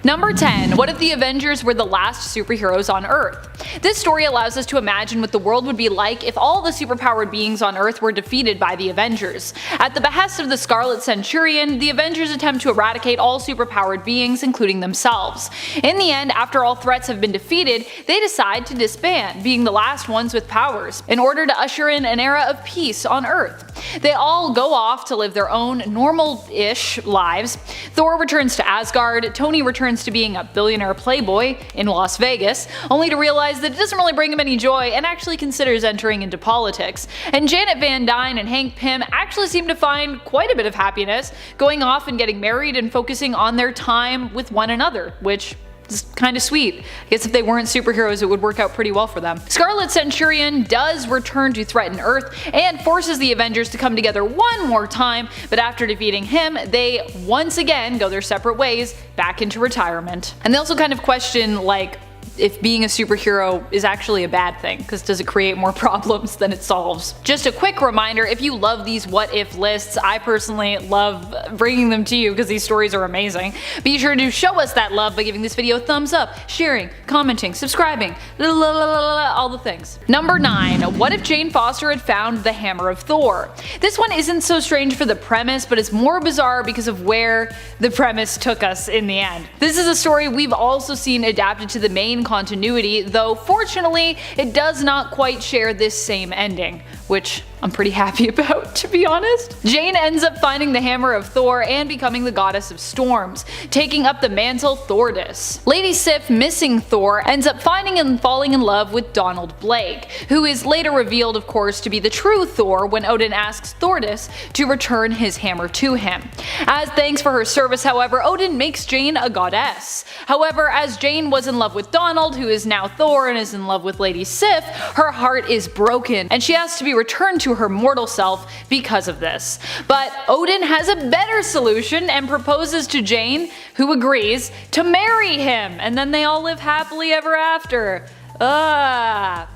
Number 10. What if the Avengers were the last superheroes on Earth? This story allows us to imagine what the world would be like if all the superpowered beings on Earth were defeated by the Avengers. At the behest of the Scarlet Centurion, the Avengers attempt to eradicate all superpowered beings, including themselves. In the end, after all threats have been defeated, they decide to disband, being the last ones with powers, in order to usher in an era of peace on Earth. They all go off to live their own normal-ish lives. Thor returns to Asgard, Tony returns to being a billionaire playboy in Las Vegas, only to realize that it doesn't really bring him any joy and actually considers entering into politics. And Janet Van Dyne and Hank Pym actually seem to find quite a bit of happiness, going off and getting married and focusing on their time with one another, which is kinda sweet. I guess if they weren't superheroes it would work out pretty well for them. Scarlet Centurion does return to threaten Earth and forces the Avengers to come together one more time, but after defeating him, they once again go their separate ways back into retirement. And they also kind of question, like, if being a superhero is actually a bad thing, because does it create more problems than it solves? Just a quick reminder, if you love these what if lists, I personally love bringing them to you because these stories are amazing. Be sure to show us that love by giving this video a thumbs up, sharing, commenting, subscribing, all the things. Number 9. What if Jane Foster had found the Hammer of Thor? This one isn't so strange for the premise, but it's more bizarre because of where the premise took us in the end. This is a story we've also seen adapted to the main continuity, though fortunately it does not quite share this same ending, which I'm pretty happy about, to be honest. Jane ends up finding the Hammer of Thor and becoming the goddess of storms, taking up the mantle Thordis. Lady Sif, missing Thor, ends up finding and falling in love with Donald Blake, who is later revealed of course to be the true Thor when Odin asks Thordis to return his hammer to him. As thanks for her service, however, Odin makes Jane a goddess. However, as Jane was in love with Donald, who is now Thor and is in love with Lady Sif, her heart is broken and she has to be returned to her mortal self because of this. But Odin has a better solution and proposes to Jane, who agrees, to marry him, and then they all live happily ever after.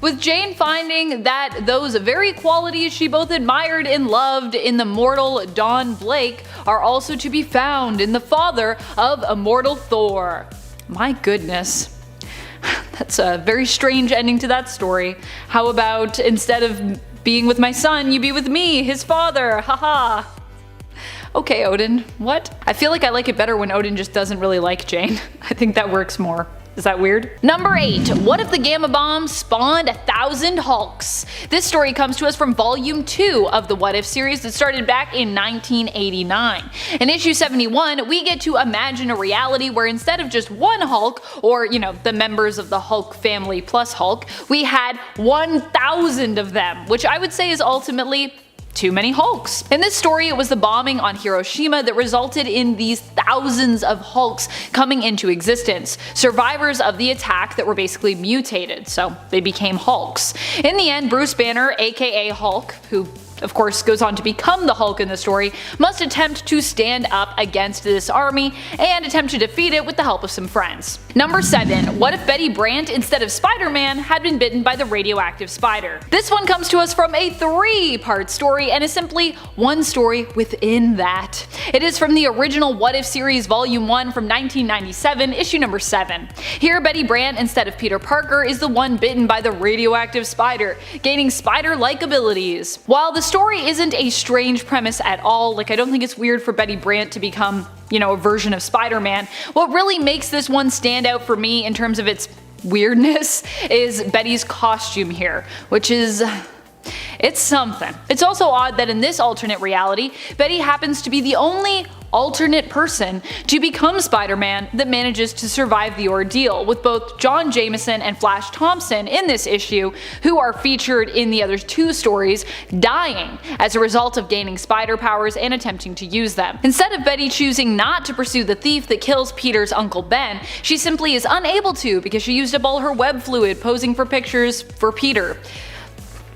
With Jane finding that those very qualities she both admired and loved in the mortal Don Blake are also to be found in the father of immortal Thor. My goodness. That's a very strange ending to that story. How about instead of being with my son, you be with me, his father, haha. Okay, Odin, what? I feel like I like it better when Odin just doesn't really like Jane. I think that works more. Is that weird? Number 8. What if the Gamma Bomb spawned 1,000 Hulks? This story comes to us from volume 2 of the What If series that started back in 1989. In issue 71, we get to imagine a reality where instead of just one Hulk, or the members of the Hulk family plus Hulk, we had 1,000 of them, which I would say is ultimately too many Hulks. In this story, it was the bombing on Hiroshima that resulted in these thousands of Hulks coming into existence, survivors of the attack that were basically mutated, so they became Hulks. In the end, Bruce Banner, aka Hulk, who of course goes on to become the Hulk in the story, must attempt to stand up against this army and attempt to defeat it with the help of some friends. Number 7. What if Betty Brant, instead of Spider-Man, had been bitten by the radioactive spider? This one comes to us from a 3-part story and is simply one story within that. It is from the original What If series volume 1 from 1997, issue number 7. Here Betty Brant, instead of Peter Parker, is the one bitten by the radioactive spider, gaining spider-like abilities. While the story isn't a strange premise at all, like I don't think it's weird for Betty Brant to become, a version of Spider-Man, what really makes this one stand out for me in terms of its weirdness is Betty's costume here, which is it's something. It's also odd that in this alternate reality, Betty happens to be the only alternate person to become Spider-Man that manages to survive the ordeal, with both John Jameson and Flash Thompson in this issue, who are featured in the other 2 stories, dying as a result of gaining spider powers and attempting to use them. Instead of Betty choosing not to pursue the thief that kills Peter's Uncle Ben, she simply is unable to because she used up all her web fluid posing for pictures for Peter.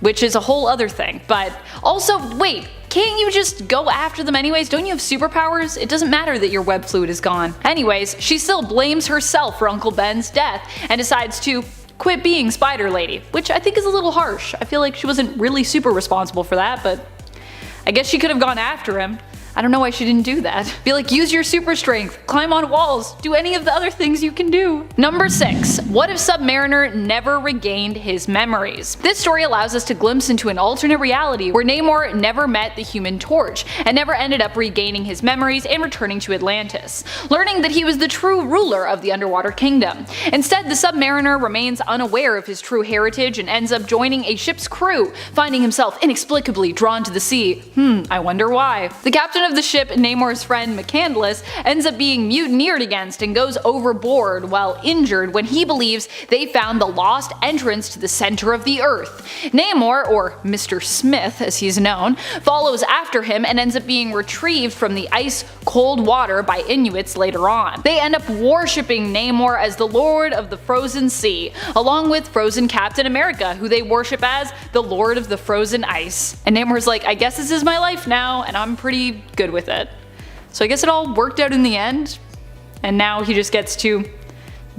Which is a whole other thing, but also, wait, can't you just go after them anyways? Don't you have superpowers? It doesn't matter that your web fluid is gone. Anyways, she still blames herself for Uncle Ben's death and decides to quit being Spider Lady, which I think is a little harsh. I feel like she wasn't really super responsible for that, but I guess she could have gone after him. I don't know why she didn't do that. Be like, use your super strength, climb on walls, do any of the other things you can do. Number 6. What if Submariner never regained his memories? This story allows us to glimpse into an alternate reality where Namor never met the Human Torch and never ended up regaining his memories and returning to Atlantis, learning that he was the true ruler of the underwater kingdom. Instead, the Submariner remains unaware of his true heritage and ends up joining a ship's crew, finding himself inexplicably drawn to the sea. I wonder why. The captain of the ship, Namor's friend McCandless, ends up being mutineered against and goes overboard while injured when he believes they found the lost entrance to the center of the earth. Namor, or Mr. Smith as he's known, follows after him and ends up being retrieved from the ice-cold water by Inuits later on. They end up worshipping Namor as the Lord of the Frozen Sea, along with frozen Captain America, who they worship as the Lord of the Frozen Ice. And Namor's like, I guess this is my life now, and I'm pretty good with it. So I guess it all worked out in the end, and now he just gets to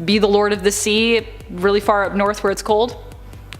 be the Lord of the Sea really far up north where it's cold.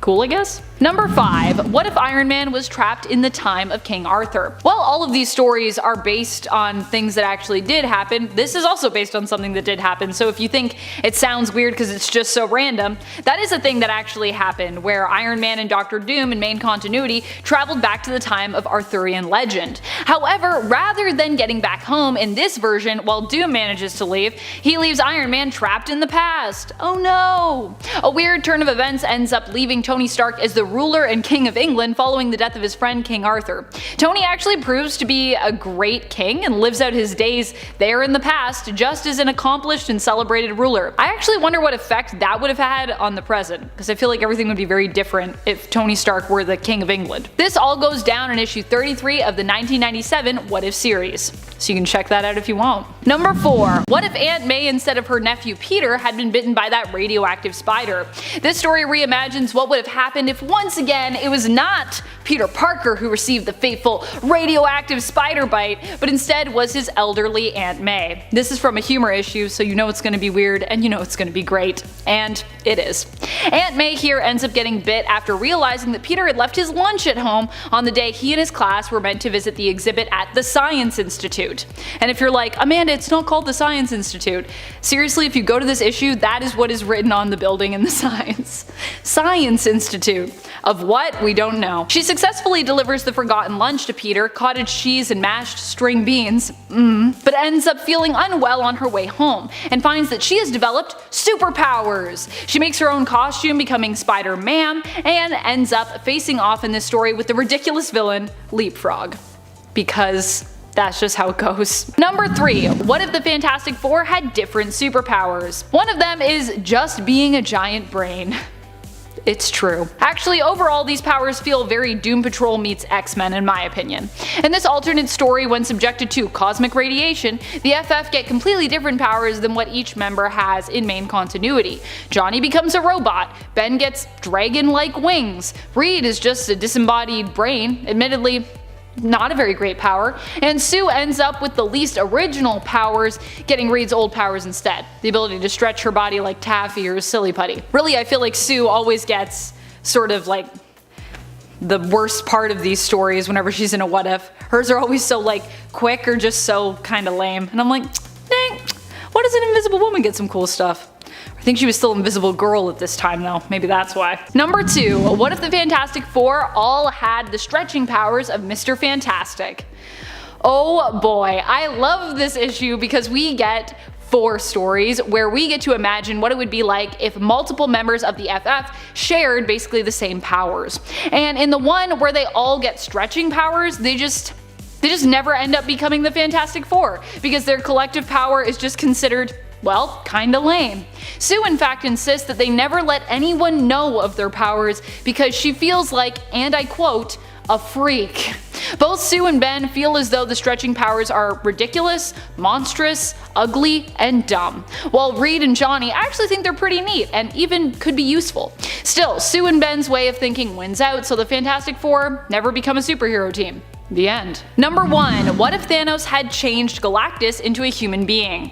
Cool, I guess? Number 5. What if Iron Man was trapped in the time of King Arthur? Well, all of these stories are based on things that actually did happen. This is also based on something that did happen, so if you think it sounds weird because it's just so random, that is a thing that actually happened, where Iron Man and Doctor Doom in main continuity traveled back to the time of Arthurian legend. However, rather than getting back home in this version while Doom manages to leave, he leaves Iron Man trapped in the past. Oh no! A weird turn of events ends up leaving Tony Stark as the ruler and king of England following the death of his friend King Arthur. Tony actually proves to be a great king and lives out his days there in the past just as an accomplished and celebrated ruler. I actually wonder what effect that would have had on the present, because I feel like everything would be very different if Tony Stark were the king of England. This all goes down in issue 33 of the 1997 What If series, so you can check that out if you want. Number 4. What if Aunt May instead of her nephew Peter had been bitten by that radioactive spider? This story reimagines what would have happened if once again it was not Peter Parker who received the fateful radioactive spider bite, but instead was his elderly Aunt May. This is from a humor issue, so you know it's going to be weird and you know it's going to be great. And it is. Aunt May here ends up getting bit after realizing that Peter had left his lunch at home on the day he and his class were meant to visit the exhibit at the Science Institute. And if you're like, Amanda, it's not called the Science Institute. Seriously, if you go to this issue, that is what is written on the building in the Science Institute. Of what? We don't know. She successfully delivers the forgotten lunch to Peter, cottage cheese and mashed string beans, but ends up feeling unwell on her way home and finds that she has developed superpowers. She makes her own costume, becoming Spider-Man, and ends up facing off in this story with the ridiculous villain Leapfrog. Because that's just how it goes. Number 3. What if the Fantastic Four had different superpowers? One of them is just being a giant brain. It's true. Actually, overall, these powers feel very Doom Patrol meets X-Men in my opinion. In this alternate story, when subjected to cosmic radiation, the FF get completely different powers than what each member has in main continuity. Johnny becomes a robot, Ben gets dragon-like wings, Reed is just a disembodied brain, admittedly not a very great power, and Sue ends up with the least original powers, getting Reed's old powers instead. The ability to stretch her body like Taffy or Silly Putty. Really, I feel like Sue always gets sort of like the worst part of these stories whenever she's in a what if. Hers are always so like quick or just so kinda lame. And I'm like, dang, why doesn't Invisible Woman get some cool stuff? I think she was still Invisible Girl at this time though, maybe that's why. Number 2. What if the Fantastic Four all had the stretching powers of Mr. Fantastic? Oh boy, I love this issue because we get 4 stories where we get to imagine what it would be like if multiple members of the FF shared basically the same powers. And in the one where they all get stretching powers, they just never end up becoming the Fantastic Four because their collective power is just considered, well, kinda lame. Sue in fact insists that they never let anyone know of their powers because she feels like, and I quote, a freak. Both Sue and Ben feel as though the stretching powers are ridiculous, monstrous, ugly, and dumb, while Reed and Johnny actually think they're pretty neat and even could be useful. Still, Sue and Ben's way of thinking wins out, so the Fantastic Four never become a superhero team. The end. Number 1. What if Thanos had changed Galactus into a human being?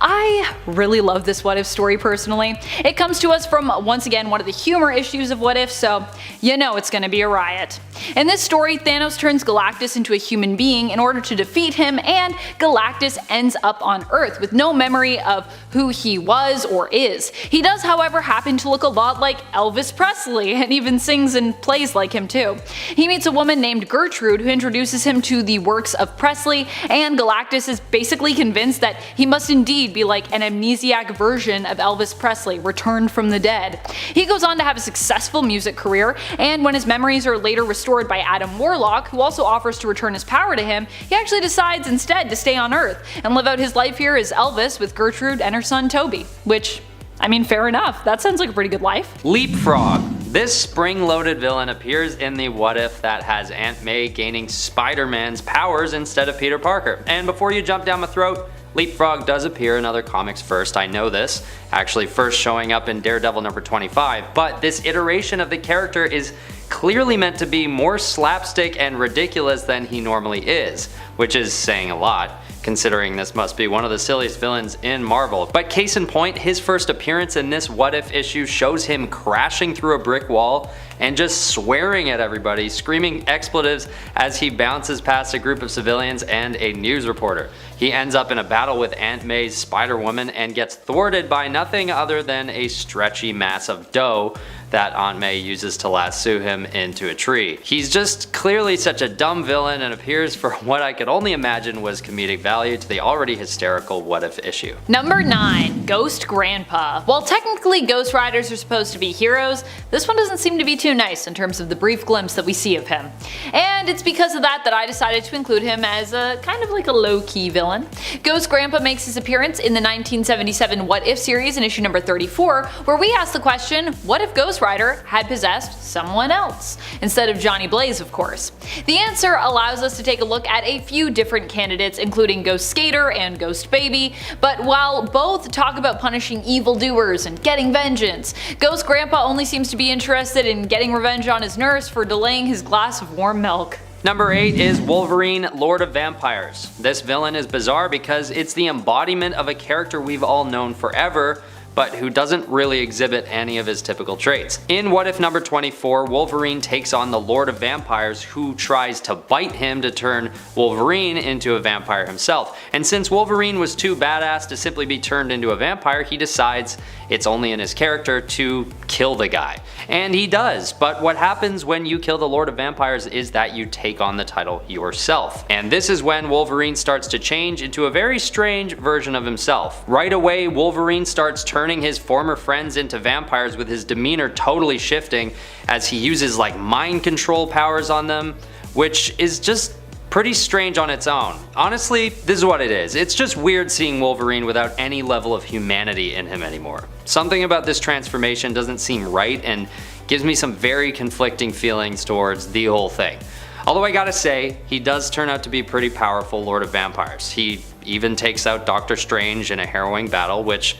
I really love this What If story personally. It comes to us from, once again, one of the humor issues of What If, so you know it's gonna be a riot. In this story, Thanos turns Galactus into a human being in order to defeat him, and Galactus ends up on Earth with no memory of who he was or is. He does, however, happen to look a lot like Elvis Presley, and even sings and plays like him too. He meets a woman named Gertrude who introduces him to the works of Presley, and Galactus is basically convinced that he must indeed be like an amnesiac version of Elvis Presley, returned from the dead. He goes on to have a successful music career, and when his memories are later restored by Adam Warlock, who also offers to return his power to him, he actually decides instead to stay on Earth and live out his life here as Elvis with Gertrude and her son Toby. Which, I mean, fair enough, that sounds like a pretty good life. Leapfrog. This spring-loaded villain appears in the What If that has Aunt May gaining Spider-Man's powers instead of Peter Parker. And before you jump down my throat, Leapfrog does appear in other comics first, I know this, actually first showing up in Daredevil number 25, but this iteration of the character is clearly meant to be more slapstick and ridiculous than he normally is, which is saying a lot, considering this must be one of the silliest villains in Marvel. But case in point, his first appearance in this What If issue shows him crashing through a brick wall and just swearing at everybody, screaming expletives as he bounces past a group of civilians and a news reporter. He ends up in a battle with Aunt May's Spider-Woman and gets thwarted by nothing other than a stretchy mass of dough that Aunt May uses to lasso him into a tree. He's just clearly such a dumb villain and appears for what I could only imagine was comedic value to the already hysterical What If issue. Number 9. Ghost Grandpa. While technically Ghost Riders are supposed to be heroes, this one doesn't seem to be too nice in terms of the brief glimpse that we see of him. And it's because of that I decided to include him as a kind of like a low-key villain. Ghost Grandpa makes his appearance in the 1977 What If series in issue number 34, where we ask the question, what if Ghost Rider had possessed someone else? Instead of Johnny Blaze, of course. The answer allows us to take a look at a few different candidates, including Ghost Skater and Ghost Baby, but while both talk about punishing evildoers and getting vengeance, Ghost Grandpa only seems to be interested in getting revenge on his nurse for delaying his glass of warm milk. Number 8 is Wolverine, Lord of Vampires. This villain is bizarre because it's the embodiment of a character we've all known forever, but who doesn't really exhibit any of his typical traits. In What If number 24, Wolverine takes on the Lord of Vampires, who tries to bite him to turn Wolverine into a vampire himself. And since Wolverine was too badass to simply be turned into a vampire, he decides it's only in his character to kill the guy. And he does, but what happens when you kill the Lord of Vampires is that you take on the title yourself. And this is when Wolverine starts to change into a very strange version of himself. Right away, Wolverine starts turning his former friends into vampires, with his demeanor totally shifting as he uses like mind control powers on them, which is just pretty strange on its own. Honestly, this is what it is. It's just weird seeing Wolverine without any level of humanity in him anymore. Something about this transformation doesn't seem right and gives me some very conflicting feelings towards the whole thing. Although I gotta say, he does turn out to be pretty powerful Lord of Vampires. He even takes out Doctor Strange in a harrowing battle, which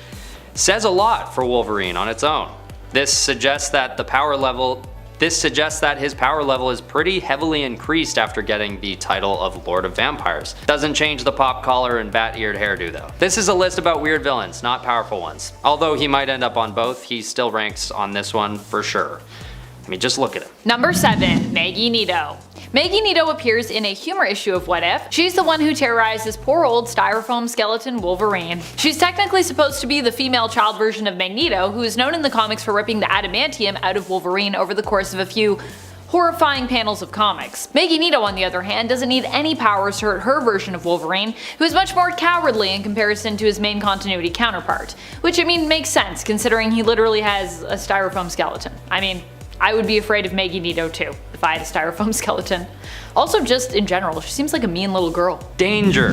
says a lot for Wolverine on its own. This suggests that his power level is pretty heavily increased after getting the title of Lord of Vampires. Doesn't change the pop collar and bat-eared hairdo though. This is a list about weird villains, not powerful ones. Although he might end up on both, he still ranks on this one for sure. I mean, just look at him. Number 7. Maggie Neto. Maggie Neto appears in a humor issue of What If. She's the one who terrorizes poor old styrofoam skeleton Wolverine. She's technically supposed to be the female child version of Magneto, who is known in the comics for ripping the adamantium out of Wolverine over the course of a few horrifying panels of comics. Maggie Neto, on the other hand, doesn't need any powers to hurt her version of Wolverine, who is much more cowardly in comparison to his main continuity counterpart. Which, I mean, makes sense considering he literally has a styrofoam skeleton. I mean, I would be afraid of Maggie Neto too, if I had a styrofoam skeleton. Also, just in general, she seems like a mean little girl. Danger.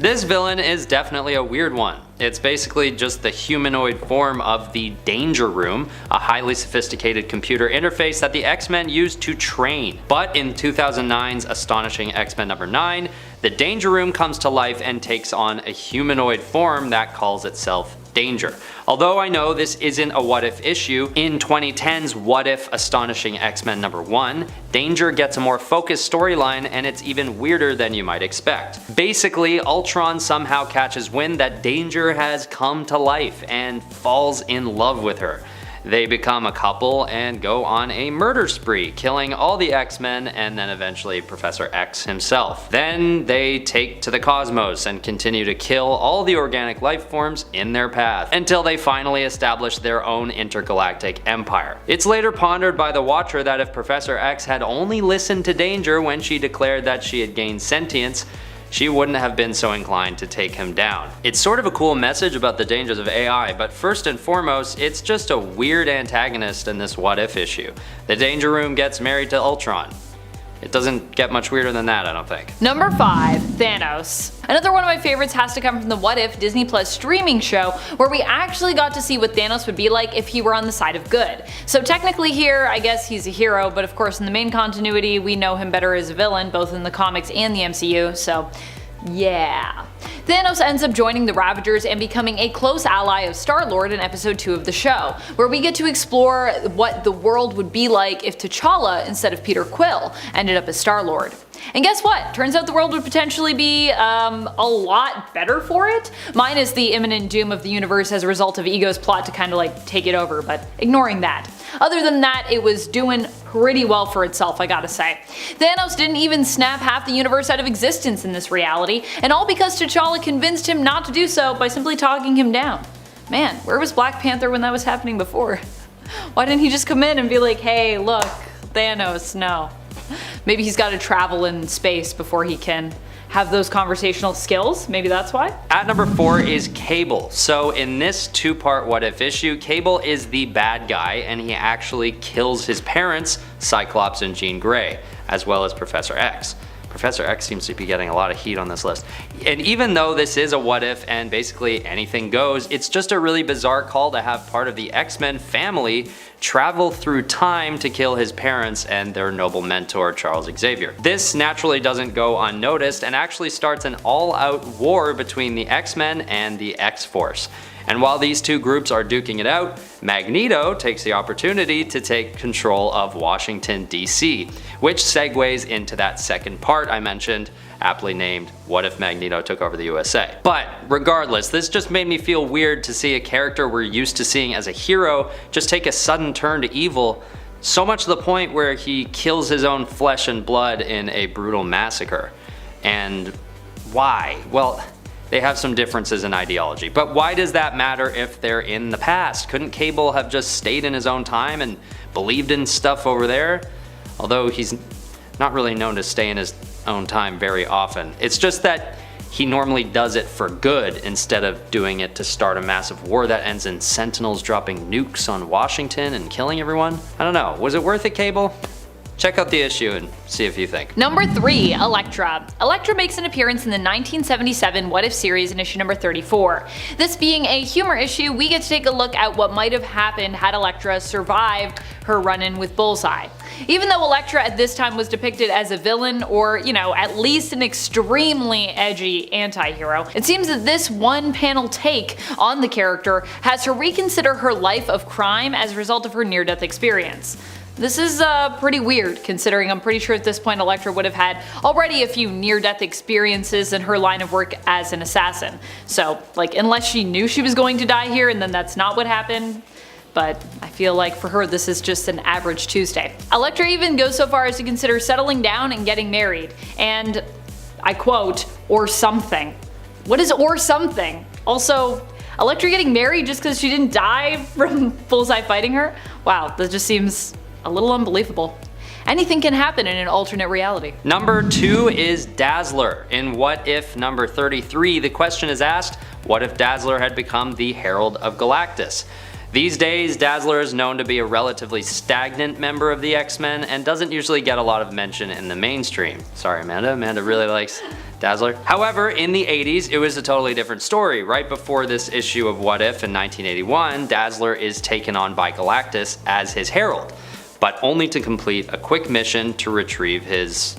This villain is definitely a weird one. It's basically just the humanoid form of the Danger Room, a highly sophisticated computer interface that the X-Men used to train. But in 2009's astonishing X-Men number 9, the Danger Room comes to life and takes on a humanoid form that calls itself Danger. Although I know this isn't a what if issue, in 2010's What If Astonishing X-Men #1, Danger gets a more focused storyline and it's even weirder than you might expect. Basically, Ultron somehow catches wind that Danger has come to life and falls in love with her. They become a couple and go on a murder spree, killing all the X-Men and then eventually Professor X himself. Then they take to the cosmos and continue to kill all the organic life forms in their path, until they finally establish their own intergalactic empire. It's later pondered by the Watcher that if Professor X had only listened to Danger when she declared that she had gained sentience, she wouldn't have been so inclined to take him down. It's sort of a cool message about the dangers of AI, but first and foremost, it's just a weird antagonist in this What If issue. The Danger Room gets married to Ultron. It doesn't get much weirder than that, I don't think. Number 5. Thanos. Another one of my favorites has to come from the What If Disney Plus streaming show, where we actually got to see what Thanos would be like if he were on the side of good. So technically here, I guess he's a hero, but of course in the main continuity we know him better as a villain, both in the comics and the MCU, so yeah. Thanos ends up joining the Ravagers and becoming a close ally of Star-Lord in episode 2 of the show, where we get to explore what the world would be like if T'Challa, instead of Peter Quill, ended up as Star-Lord. And guess what? Turns out the world would potentially be a lot better for it, minus the imminent doom of the universe as a result of Ego's plot to kind of like take it over, but ignoring that. Other than that, it was doing pretty well for itself, I gotta say. Thanos didn't even snap half the universe out of existence in this reality, and all because T'Challa convinced him not to do so by simply talking him down. Man, where was Black Panther when that was happening before? Why didn't he just come in and be like, hey, look, Thanos, no. Maybe he's gotta travel in space before he can have those conversational skills, maybe that's why? At number 4 is Cable. So in this 2-part What If issue, Cable is the bad guy and he actually kills his parents, Cyclops and Jean Grey, as well as Professor X. Professor X seems to be getting a lot of heat on this list. And even though this is a what if and basically anything goes, it's just a really bizarre call to have part of the X-Men family travel through time to kill his parents and their noble mentor Charles Xavier. This naturally doesn't go unnoticed and actually starts an all-out war between the X-Men and the X-Force. And while these two groups are duking it out, Magneto takes the opportunity to take control of Washington, D.C., which segues into that second part I mentioned, aptly named What If Magneto Took Over the USA. But regardless, this just made me feel weird to see a character we're used to seeing as a hero just take a sudden turn to evil, so much to the point where he kills his own flesh and blood in a brutal massacre. And why? Well, they have some differences in ideology, but why does that matter if they're in the past? Couldn't Cable have just stayed in his own time and believed in stuff over there? Although he's not really known to stay in his own time very often. It's just that he normally does it for good instead of doing it to start a massive war that ends in Sentinels dropping nukes on Washington and killing everyone. I don't know, was it worth it, Cable? Check out the issue and see if you think. Number 3. Elektra. Elektra makes an appearance in the 1977 What If series in issue number 34. This being a humor issue, we get to take a look at what might have happened had Elektra survived her run-in with Bullseye. Even though Elektra at this time was depicted as a villain, or, you know, at least an extremely edgy anti-hero, it seems that this one-panel take on the character has her reconsider her life of crime as a result of her near-death experience. This is pretty weird, considering I'm pretty sure at this point Elektra would have had already a few near-death experiences in her line of work as an assassin. So, like, unless she knew she was going to die here and then that's not what happened, but I feel like for her this is just an average Tuesday. Elektra even goes so far as to consider settling down and getting married, and I quote, or something. What is or something? Also, Elektra getting married just because she didn't die from Bullseye fighting her? Wow, that just seems a little unbelievable. Anything can happen in an alternate reality. Number 2 is Dazzler. In What If number 33, the question is asked, what if Dazzler had become the Herald of Galactus? These days, Dazzler is known to be a relatively stagnant member of the X-Men and doesn't usually get a lot of mention in the mainstream. Sorry, Amanda. Amanda really likes Dazzler. However, in the 80s, it was a totally different story. Right before this issue of What If in 1981, Dazzler is taken on by Galactus as his herald, but only to complete a quick mission to retrieve his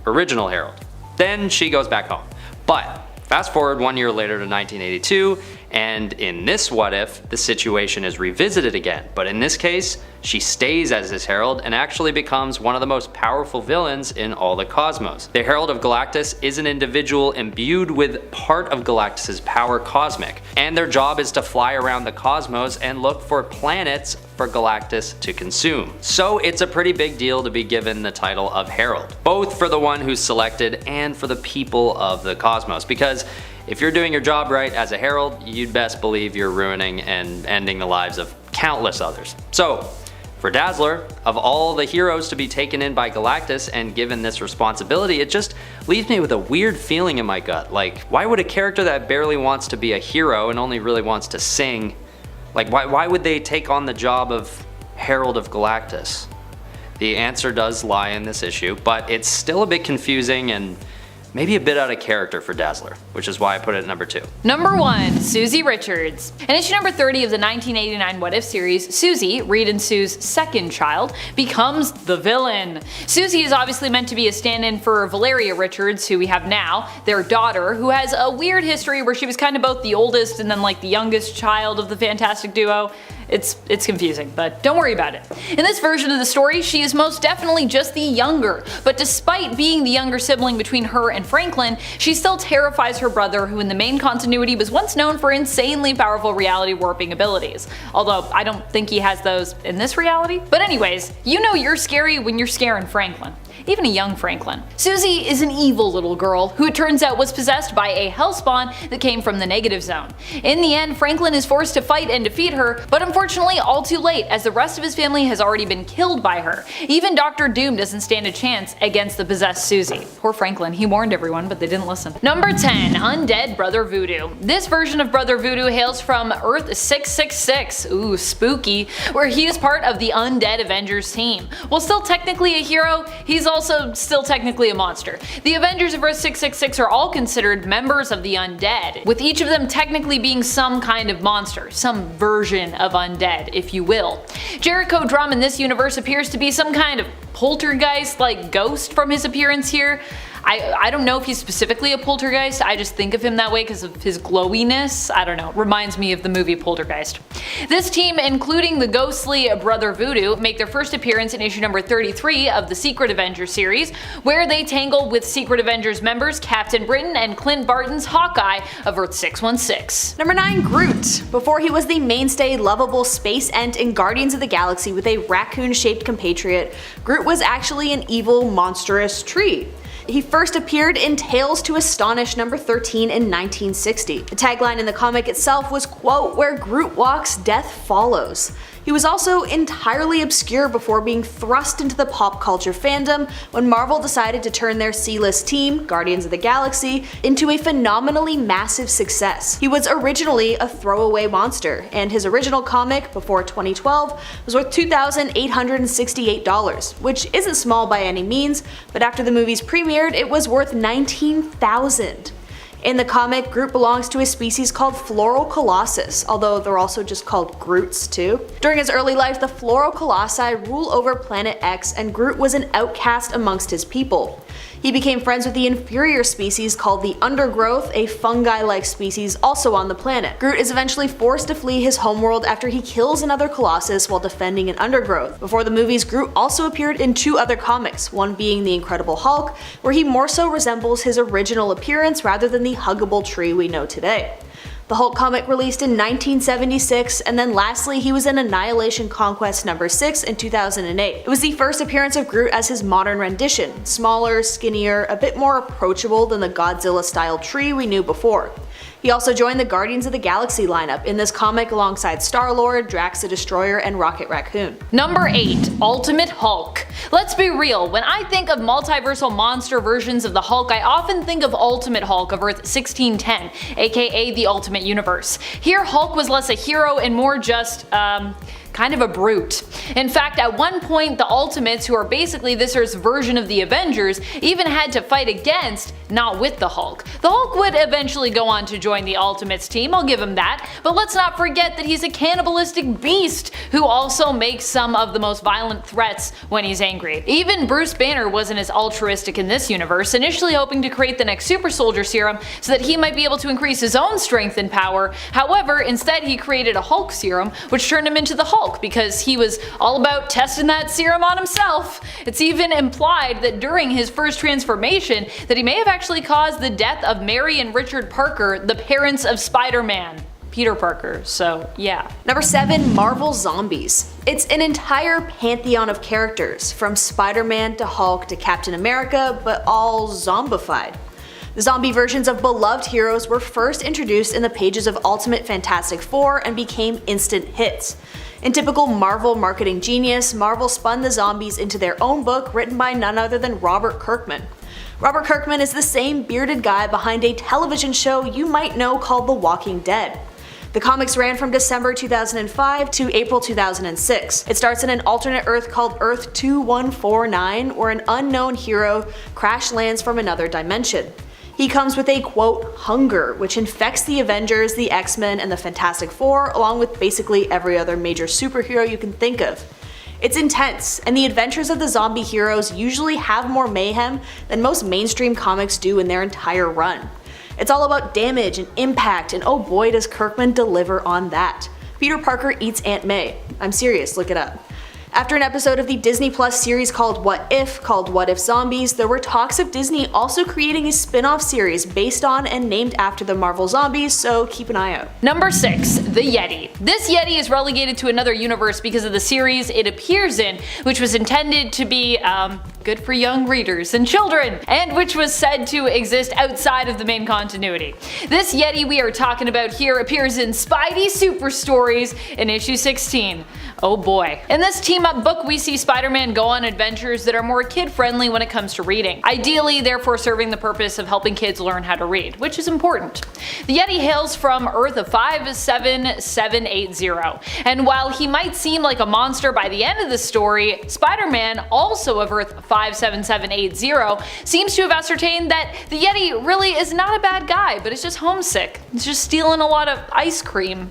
original herald. Then she goes back home. But fast forward 1 year later to 1982, And in this what if, the situation is revisited again, but in this case, she stays as this herald and actually becomes one of the most powerful villains in all the cosmos. The Herald of Galactus is an individual imbued with part of Galactus' power cosmic, and their job is to fly around the cosmos and look for planets for Galactus to consume. So it's a pretty big deal to be given the title of Herald, both for the one who's selected and for the people of the cosmos, because if you're doing your job right as a herald, you'd best believe you're ruining and ending the lives of countless others. So, for Dazzler, of all the heroes to be taken in by Galactus and given this responsibility, it just leaves me with a weird feeling in my gut. Like, why would a character that barely wants to be a hero and only really wants to sing, like why would they take on the job of Herald of Galactus? The answer does lie in this issue, but it's still a bit confusing and maybe a bit out of character for Dazzler, which is why I put it at number 2. Number 1. Susie Richards. In issue number 30 of the 1989 What If series, Susie, Reed and Sue's second child, becomes the villain. Susie is obviously meant to be a stand-in for Valeria Richards, who we have now, their daughter, who has a weird history where she was kind of both the oldest and then like the youngest child of the fantastic duo. It's confusing, but don't worry about it. In this version of the story, she is most definitely just the younger, but despite being the younger sibling between her and Franklin, she still terrifies her brother, who in the main continuity was once known for insanely powerful reality warping abilities. Although I don't think he has those in this reality. But anyways, you know you're scary when you're scaring Franklin. Even a young Franklin. Susie is an evil little girl who it turns out was possessed by a hellspawn that came from the negative zone. In the end, Franklin is forced to fight and defeat her, but unfortunately all too late, as the rest of his family has already been killed by her. Even Dr. Doom doesn't stand a chance against the possessed Susie. Poor Franklin, he warned everyone, but they didn't listen. Number 10. Undead Brother Voodoo. This version of Brother Voodoo hails from Earth 666, ooh spooky, where he is part of the Undead Avengers team. While still technically a hero, he's also still technically a monster. The Avengers of Earth 666 are all considered members of the Undead, with each of them technically being some kind of monster, some version of Undead, if you will. Jericho Drum in this universe appears to be some kind of poltergeist-like ghost from his appearance here. I don't know if he's specifically a poltergeist, I just think of him that way because of his glowiness. I don't know, reminds me of the movie Poltergeist. This team, including the ghostly Brother Voodoo, make their first appearance in issue number 33 of the Secret Avengers series, where they tangle with Secret Avengers members Captain Britain and Clint Barton's Hawkeye of Earth 616. Number 9. Groot. Before he was the mainstay lovable space ent in Guardians of the Galaxy with a raccoon-shaped compatriot, Groot was actually an evil, monstrous tree. He first appeared in Tales to Astonish number 13 in 1960. The tagline in the comic itself was, quote, "Where Groot walks, death follows." He was also entirely obscure before being thrust into the pop culture fandom when Marvel decided to turn their C-list team, Guardians of the Galaxy, into a phenomenally massive success. He was originally a throwaway monster, and his original comic, before 2012, was worth $2,868, which isn't small by any means, but after the movies premiered, it was worth $19,000. In the comic, Groot belongs to a species called Floral Colossus, although they're also just called Groots too. During his early life, the Floral Colossi rule over Planet X, and Groot was an outcast amongst his people. He became friends with the inferior species called the Undergrowth, a fungi-like species also on the planet. Groot is eventually forced to flee his homeworld after he kills another Colossus while defending an Undergrowth. Before the movies, Groot also appeared in 2 other comics, one being The Incredible Hulk, where he more so resembles his original appearance rather than the huggable tree we know today. The Hulk comic released in 1976, and then lastly he was in Annihilation Conquest number 6 in 2008. It was the first appearance of Groot as his modern rendition, smaller, skinnier, a bit more approachable than the Godzilla-style tree we knew before. He also joined the Guardians of the Galaxy lineup in this comic alongside Star-Lord, Drax the Destroyer, and Rocket Raccoon. Number 8. Ultimate Hulk. Let's be real, when I think of multiversal monster versions of the Hulk, I often think of Ultimate Hulk of Earth 1610, aka the Ultimate Universe. Here Hulk was less a hero and more just, kind of a brute. In fact, at one point, the Ultimates, who are basically this Earth's version of the Avengers, even had to fight against, not with the Hulk. The Hulk would eventually go on to join the Ultimates team, I'll give him that, but let's not forget that he's a cannibalistic beast who also makes some of the most violent threats when he's angry. Even Bruce Banner wasn't as altruistic in this universe, initially hoping to create the next super soldier serum so that he might be able to increase his own strength and power. However, instead he created a Hulk serum, which turned him into the Hulk because he was all about testing that serum on himself. It's even implied that during his first transformation that he may have actually caused the death of Mary and Richard Parker, the parents of Spider-Man. Peter Parker, so yeah. Number 7. Marvel Zombies. It's an entire pantheon of characters, from Spider-Man to Hulk to Captain America, but all zombified. The zombie versions of beloved heroes were first introduced in the pages of Ultimate Fantastic Four and became instant hits. In typical Marvel marketing genius, Marvel spun the zombies into their own book written by none other than Robert Kirkman. Robert Kirkman is the same bearded guy behind a television show you might know called The Walking Dead. The comics ran from December 2005 to April 2006. It starts in an alternate Earth called Earth 2149, where an unknown hero crash lands from another dimension. He comes with a quote, hunger, which infects the Avengers, the X-Men, and the Fantastic Four, along with basically every other major superhero you can think of. It's intense, and the adventures of the zombie heroes usually have more mayhem than most mainstream comics do in their entire run. It's all about damage and impact, and oh boy does Kirkman deliver on that. Peter Parker eats Aunt May. I'm serious, look it up. After an episode of the Disney Plus series called What If Zombies, there were talks of Disney also creating a spin-off series based on and named after the Marvel Zombies, so keep an eye out. Number 6. The Yeti. This Yeti is relegated to another universe because of the series it appears in, which was intended to be, good for young readers and children, and which was said to exist outside of the main continuity. This Yeti we are talking about here appears in Spidey Super Stories in issue 16. Oh boy. In this team-up book, we see Spider-Man go on adventures that are more kid-friendly when it comes to reading, ideally therefore serving the purpose of helping kids learn how to read, which is important. The Yeti hails from Earth of 57780, and while he might seem like a monster by the end of the story, Spider-Man, also of Earth 57780, seems to have ascertained that the Yeti really is not a bad guy, but is just homesick. He's just stealing a lot of ice cream.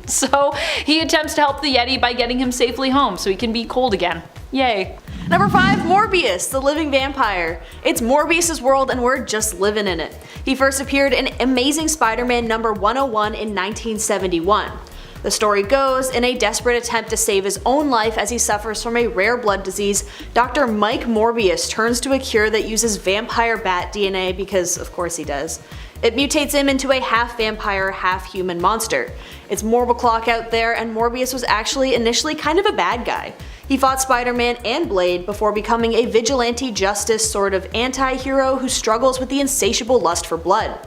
So he attempts to help the Yeti by getting him safely home so he can be cold again. Yay. Number 5. Morbius, the living vampire. It's Morbius' world and we're just living in it. He first appeared in Amazing Spider-Man number 101 in 1971. The story goes, in a desperate attempt to save his own life as he suffers from a rare blood disease, Dr. Mike Morbius turns to a cure that uses vampire bat DNA because of course he does. It mutates him into a half-vampire, half-human monster. It's Morbiclock out there, and Morbius was actually initially kind of a bad guy. He fought Spider-Man and Blade before becoming a vigilante justice sort of anti-hero who struggles with the insatiable lust for blood.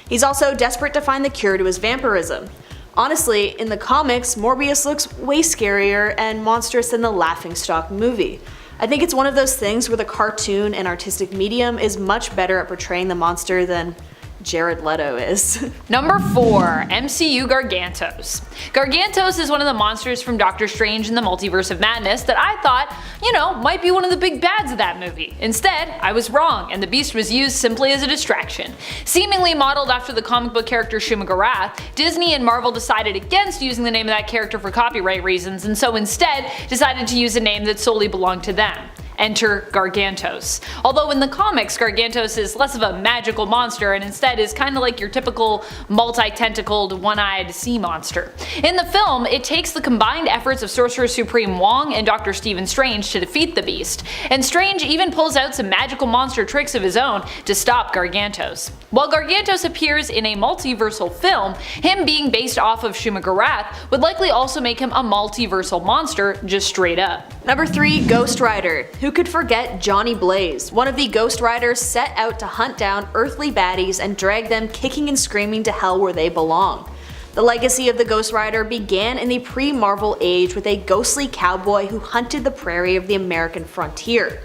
He's also desperate to find the cure to his vampirism. Honestly, in the comics, Morbius looks way scarier and monstrous than the Laughingstock movie. I think it's one of those things where the cartoon and artistic medium is much better at portraying the monster than Jared Leto is. Number 4. MCU Gargantos. Gargantos is one of the monsters from Doctor Strange in the Multiverse of Madness that I thought, might be one of the big bads of that movie. Instead, I was wrong, and the beast was used simply as a distraction. Seemingly modeled after the comic book character Shuma-Gorath, Disney and Marvel decided against using the name of that character for copyright reasons, and so instead decided to use a name that solely belonged to them. Enter Gargantos. Although in the comics, Gargantos is less of a magical monster and instead is kinda like your typical multi-tentacled, one-eyed sea monster. In the film, it takes the combined efforts of Sorcerer Supreme Wong and Dr. Stephen Strange to defeat the beast, and Strange even pulls out some magical monster tricks of his own to stop Gargantos. While Gargantos appears in a multiversal film, him being based off of Shuma-Gorath would likely also make him a multiversal monster just straight up. Number 3. Ghost Rider. Who could forget Johnny Blaze, one of the Ghost Riders set out to hunt down earthly baddies and drag them kicking and screaming to hell where they belong. The legacy of the Ghost Rider began in the pre-Marvel age with a ghostly cowboy who hunted the prairie of the American frontier.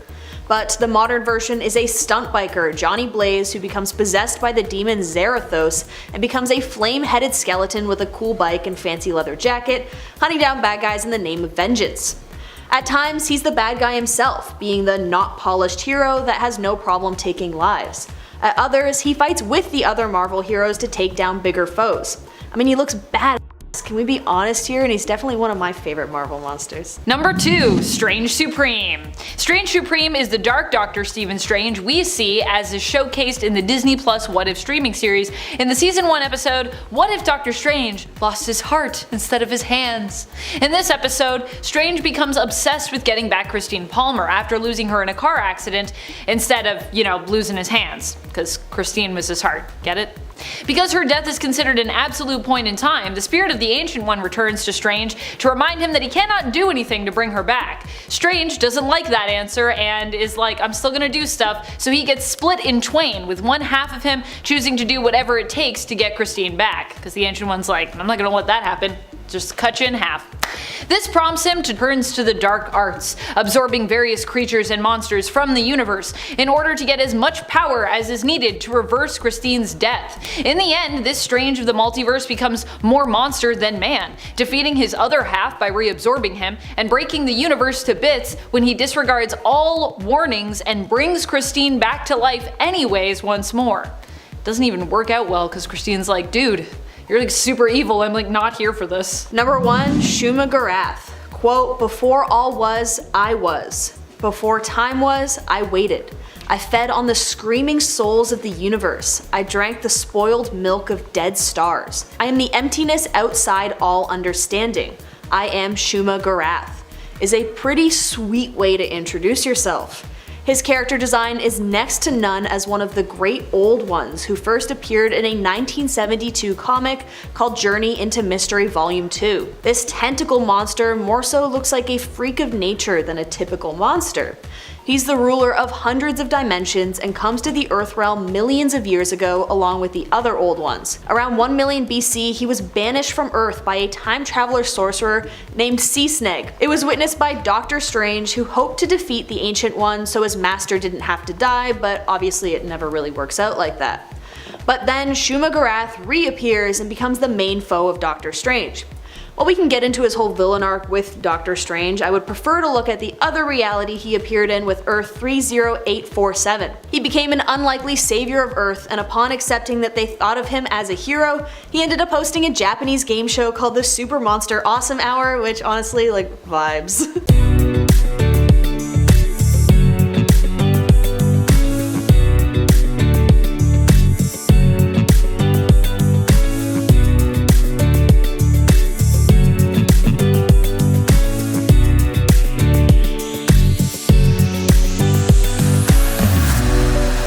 but the modern version is a stunt biker, Johnny Blaze, who becomes possessed by the demon Zarathos and becomes a flame-headed skeleton with a cool bike and fancy leather jacket, hunting down bad guys in the name of vengeance. At times, he's the bad guy himself, being the not polished hero that has no problem taking lives. At others, he fights with the other Marvel heroes to take down bigger foes. I mean, he looks bad. Can we be honest here? And he's definitely one of my favorite Marvel monsters. Number 2. Strange Supreme. Strange Supreme is the dark Doctor Stephen Strange we see as is showcased in the Disney Plus What If streaming series in the season 1 episode, What If Doctor Strange Lost His Heart Instead of His Hands? In this episode, Strange becomes obsessed with getting back Christine Palmer after losing her in a car accident instead of, losing his hands, because Christine was his heart, get it? Because her death is considered an absolute point in time, the spirit of the Ancient One returns to Strange to remind him that he cannot do anything to bring her back. Strange doesn't like that answer and is like, I'm still gonna do stuff, so he gets split in twain, with one half of him choosing to do whatever it takes to get Christine back, because the Ancient One's like, I'm not gonna let that happen, just cut you in half. This prompts him to turn to the dark arts, absorbing various creatures and monsters from the universe in order to get as much power as is needed to reverse Christine's death. In the end, this Strange of the multiverse becomes more monster than man, defeating his other half by reabsorbing him and breaking the universe to bits when he disregards all warnings and brings Christine back to life anyways once more. Doesn't even work out well because Christine's like, dude, you're like super evil, I'm like not here for this. Number 1. Shuma-Gorath. Quote, before all was, I was. Before time was, I waited. I fed on the screaming souls of the universe. I drank the spoiled milk of dead stars. I am the emptiness outside all understanding. I am Shuma-Gorath. Is a pretty sweet way to introduce yourself. His character design is next to none as one of the great old ones who first appeared in a 1972 comic called Journey into Mystery Volume 2. This tentacle monster more so looks like a freak of nature than a typical monster. He's the ruler of hundreds of dimensions and comes to the Earth realm millions of years ago along with the other old ones. Around 1 million BC, he was banished from Earth by a time traveler sorcerer named Sea-Sneg. It was witnessed by Doctor Strange, who hoped to defeat the Ancient One so his master didn't have to die, but obviously it never really works out like that. But then Shuma-Gorath reappears and becomes the main foe of Doctor Strange. While we can get into his whole villain arc with Doctor Strange, I would prefer to look at the other reality he appeared in with Earth 30847. He became an unlikely savior of Earth, and upon accepting that they thought of him as a hero, he ended up hosting a Japanese game show called the Super Monster Awesome Hour, which honestly, like, vibes.